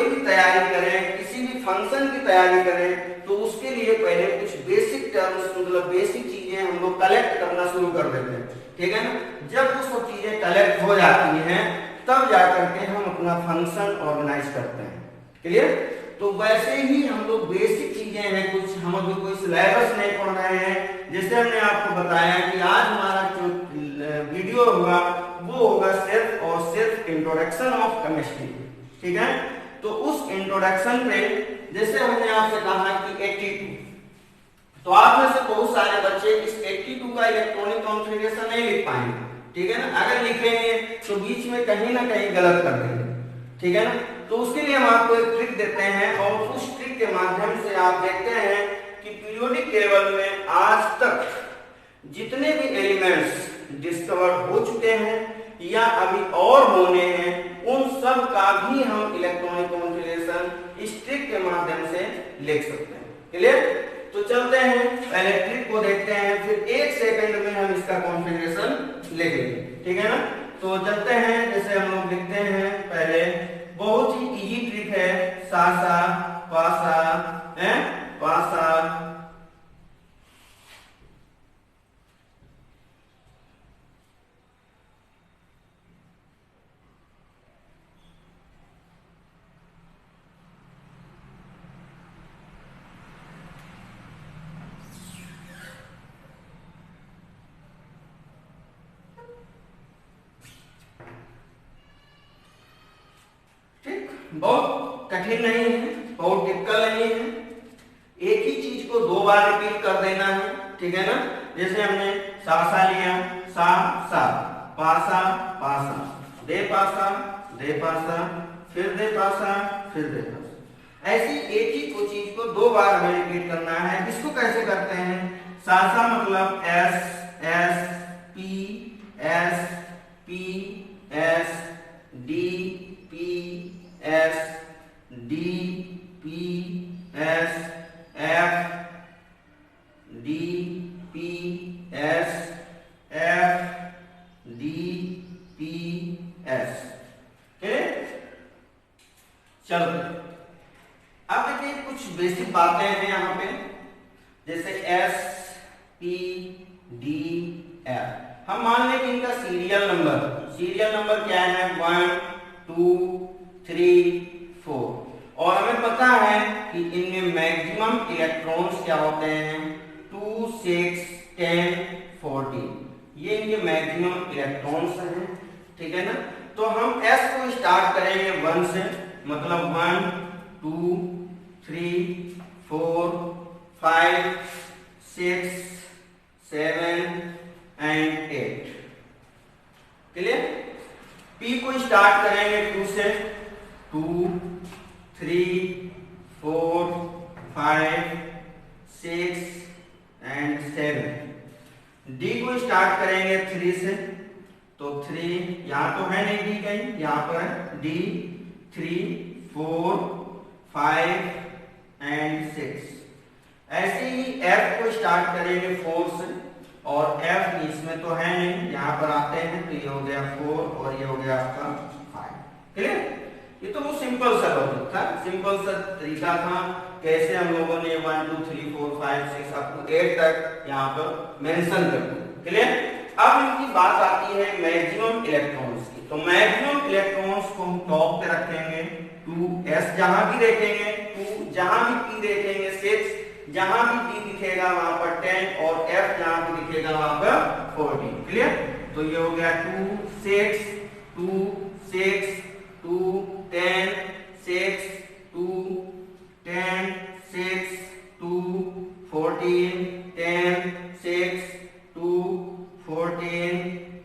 A: भी तैयारी करें, किसी भी फंक्शन की तैयारी करें, तो उसके लिए पहले कुछ बेसिक टर्म्स, मतलब बेसिक चीजें हम लोग कलेक्ट करना शुरू कर देते हैं, ठीक है ना। जब वो सब चीजें कलेक्ट हो जाती हैं तब जाकर के हम अपना फंक्शन ऑर्गेनाइज करते हैं, क्लियर। तो वैसे ही हम लोग बेसिक चीजें हैं कुछ, हम अभी कोई सिलेबस नहीं पढ़ रहे हैं। जैसे हमने आपको बताया कि आज हमारा जो वीडियो होगा वो होगा सिर्फ और सिर्फ इंट्रोडक्शन ऑफ केमिस्ट्री, ठीक है। तो उस इंट्रोडक्शन पे जैसे हमने आपसे कहा कि 82, तो आप में से बहुत सारे बच्चे इस 82 का इलेक्ट्रॉनिक कॉन्फ़िगरेशन नहीं लिख पाएंगे, ठीक है ना। अगर लिखेंगे तो बीच में कहीं ना कहीं गलत कर देंगे, ठीक है ना। तो उसके लिए हम आपको एक ट्रिक देते हैं, और उस ट्रिक के माध्यम से आप देखते हैं कि पीरियोडिक टेबल में आज तक जितने भी एलिमेंट्स डिस्कवर हो चुके हैं या अभी और होने हैं, उन सब का भी हम इलेक्ट्रॉनिक कॉन्फ़िगरेशन इस ट्रिक के माध्यम से लिख सकते हैं, क्लियर। तो चलते हैं, पहले ट्रिक को देखते हैं, फिर 1 सेकंड में हम इसका कॉन्फ़िगरेशन लिख लेंगे, ठीक है ना। तो चलते हैं, जैसे हम लोग लिखते हैं पहले, बहुत ही इजी ट्रिक है, सा सा पासा है पासा, बहुत कठिन नहीं है, बहुत टिपिकल नहीं है। एक ही चीज को 2 बार रिपीट कर देना है, ठीक है ना। जैसे हमने सा सा लिया, सा सा, पासा पासा, दे पासा, फिर दे पासा, फिर दे पासा। ऐसी एक ही को चीज को 2 बार में रिपीट करना है। इसको कैसे करते हैं? सा सा मतलब S S P S P S D P S D P S F D P S F D P S. चलो अब देखिए कुछ बेसिक बातें हैं यहाँ पे, जैसे एस पी डी एफ। हम मान लें कि इनका सीरियल नंबर क्या है? 1 2 3 4। और हमें पता है कि इनमें मैक्सिमम इलेक्ट्रॉन्स क्या होते हैं? 2 6 10 14। ये इनके मैक्सिमम इलेक्ट्रॉन्स हैं, ठीक है ना। तो हम S को स्टार्ट करेंगे 1 से, मतलब 1 2 3 4 5 6 7 एंड 8। क्लियर? P को स्टार्ट करेंगे 2 से, 2 3 4 5 6 एंड 7। D को स्टार्ट करेंगे 3 से, तो 3 यहाँ तो है नहीं D कहीं, यहाँ पर है D 3 4 5 एंड 6। ऐसे ही F को स्टार्ट करेंगे 4 से, और F इसमें तो है नहीं, यहाँ पर आते हैं तो ये हो गया 4 और ये हो गया आपका 5। क्लियर? ये तो वो सिंपल सा लॉजिक था, सिंपल सा तरीका था कैसे हम लोगों ने 1 2 3 4 5 6 अप टू 8 तक यहाँ पर मेंशन कर दिया। क्लियर? अब इनकी बात आती है मैक्सिमम इलेक्ट्रॉन्स की। तो मैक्सिमम इलेक्ट्रॉन्स को हम टॉप पे रखेंगे, 2 S जहां भी देखेंगे 2, जहां भी P देखेंगे 6, जहां भी D दिखेगा वहां पर 10, और F जहां भी दिखेगा वहां पर 14। क्लियर? तो ये हो गया 2 6 2 6 2 10 6 2 10 6 2 14 10 6 2 14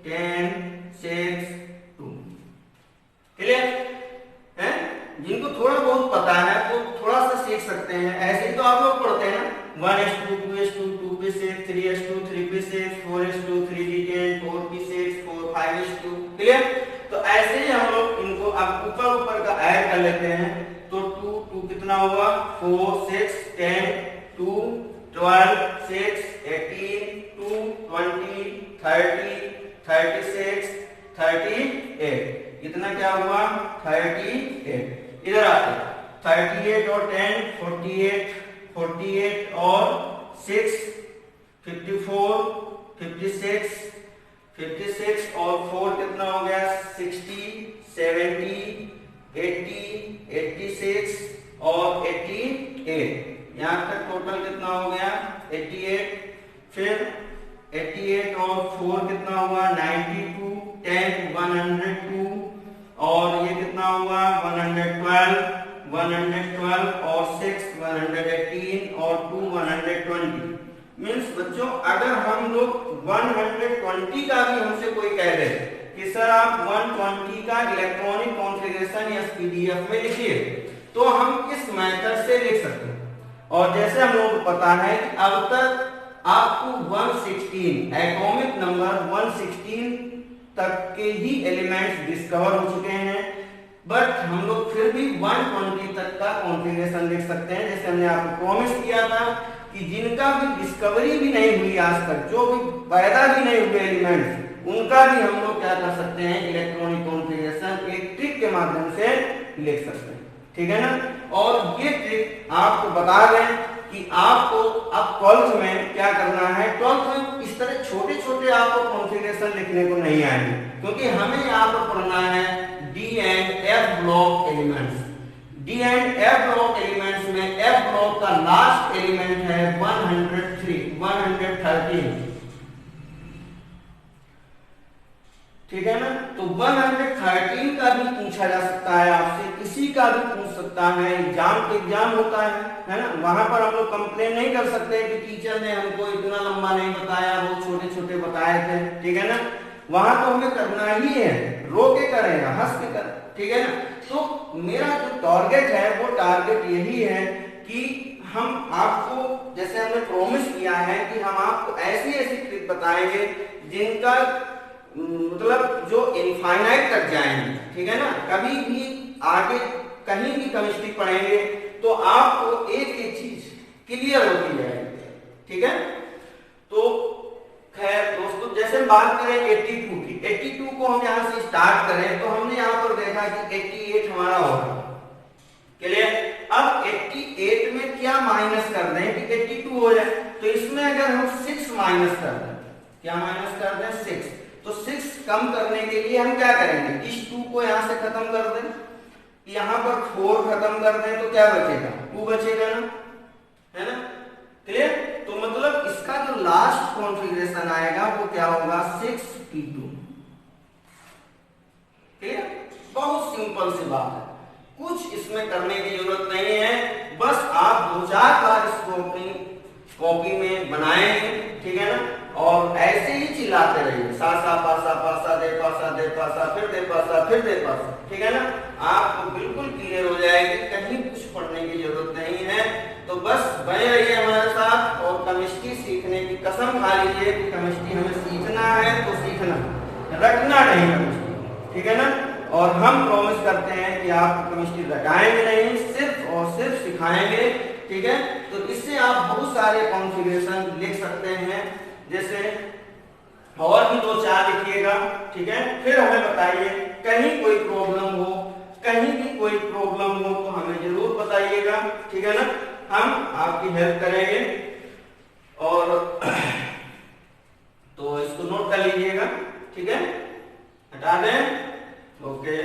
A: 10 6 2। क्लियर है? जिनको थोड़ा बहुत पता है वो थोड़ा सा सीख सकते हैं। ऐसे ही तो आप लोग पढ़ते हैं ना, 1s2 2s2 2p6 3s2 3p6 4s2 3d10 4p6 4 5s2। Clear? तो ऐसे ही हम लोग इनको अब ऊपर का ऐड कर लेते हैं। तो 2 2 कितना हुआ? 4 6 10 2 12 6 18 2 20 30 36 38। इतना क्या हुआ? 38। इधर आते 38 और 10 48 48 और 6 54 56 56 और 4 कितना हो गया? 60 70 80 86 और 88। यहाँ तक टोटल कितना हो गया? 88। फिर 88 और 4 कितना हुआ? 92 10 102 और ये कितना हुआ? 112 और 6 118 और 2 120। मीन्स बच्चों अगर हम लोग 120 का भी हमसे कोई कह दे कि सर आप 120 का इलेक्ट्रॉनिक कॉन्फ़िगरेशन या पीडीएफ में लिखिए, तो हम इस मेथड से लिख सकते हैं। और जैसे हम लोगों को पता है कि अब तक आपको 116 एटॉमिक नंबर 116 तक के ही एलिमेंट्स डिस्कवर हो चुके हैं, बट हम लोग फिर भी 120 तक का कॉन्फ़िगरेशन लिख सकते हैं। जैसे हमने आपको प्रॉमिस किया था कि जिनका भी डिस्कवरी भी नहीं हुई आज तक, जो भी पैदा भी नहीं हुए एलिमेंट्स, उनका भी हम लोग क्या कर सकते हैं? इलेक्ट्रॉनिक कॉन्फ़िगरेशन एक ट्रिक के माध्यम से लिख सकते हैं। ठीक है ना? और ये ट्रिक आपको बता दें कि आपको अब 12th में क्या करना है। 12th में इस तरह छोटे छोटे आपको कॉन्फ़िगरेशन लिखने को नहीं आएंगे, क्योंकि हमें यहाँ पर पढ़ना है D and F block elements. D and F block elements में एफ ब्लॉक का लास्ट एलिमेंट है 113। ठीक है ना। तो 113 का भी पूछा जा सकता है आपसे, किसी का भी पूछ सकता है, एग्जाम होता है ना। वहां पर हम लोग कंप्लेन नहीं कर सकते कि टीचर ने हमको इतना लंबा नहीं बताया, वो छोटे छोटे बताए थे, ठीक है ना। वहां तो हमें करना ही है, रो के करें या हंस के करें, ठीक है ना। तो मेरा जो टारगेट है वो टारगेट यही है कि हम आपको, जैसे हमने प्रॉमिस किया है कि हम आपको ऐसी ऐसी ट्रिक बताएंगे जिनका मतलब जो इनफाइनाइट तक जाएंगे, ठीक है ना। कभी भी आगे कहीं भी केमिस्ट्री पढ़ेंगे तो आपको एक एक चीज क्लियर होती जाएगी, ठीक है। तो खैर दोस्तों, जैसे हम बात करें 82 की, 82 को हम यहां से स्टार्ट करें तो हमने यहां पर देखा कि 88 हमारा होगा, क्लियर। अब 88 में क्या माइनस कर दें कि 82 हो जाए, तो इसमें अगर हम 6 माइनस कर दें, क्या माइनस कर दें 6, तो 6 कम करने के लिए हम क्या करेंगे, इस 2 को यहां से खत्म कर दें, यहां पर 4 खत्म कर दें तो क्या बचेगा, 2 बचेगा ना, है ना, क्लियर। तो मतलब इसका जो लास्ट कॉन्फ़िगरेशन आएगा वो क्या होगा, 6p2, क्लियर। बहुत सिंपल सी बात है, कुछ इसमें करने की जरूरत नहीं है, बस आप 2-4 बार इसको अपनी कॉपी में बनाएंगे, ठीक है ना। और ऐसे ही चिल्लाते रहिए, सा सा पासा पासा दे पासा दे पासा फिर दे पासा फिर दे पासा, ठीक है ना। आपको बिल्कुल क्लियर हो जाएगी, कहीं कुछ पढ़ने की जरूरत नहीं है। तो बस बने रहिए हमारे साथ और केमिस्ट्री सीखने की कसम खा लीजिए कि केमिस्ट्री हमें सीखना है तो सीखना, रटना नहीं केमिस्ट्री, ठीक है ना। और हम प्रॉमिस करते हैं कि आप केमिस्ट्री रटाएंगे नहीं, सिर्फ और सिर्फ सिखाएंगे, ठीक है। तो इससे आप बहुत सारे कॉन्फ़िगरेशन लिख सकते हैं, जैसे और भी 2-4 लिखिएगा, ठीक है। फिर हमें बताइए, कहीं कोई प्रॉब्लम हो, कहीं भी कोई प्रॉब्लम हो तो हमें जरूर बताइएगा, ठीक है ना। हम आपकी हेल्प करेंगे। और तो इसको नोट कर लीजिएगा, ठीक है, हटा दें, ओके।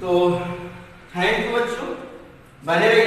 A: तो थैंक यू बच्चों, बने रहिए।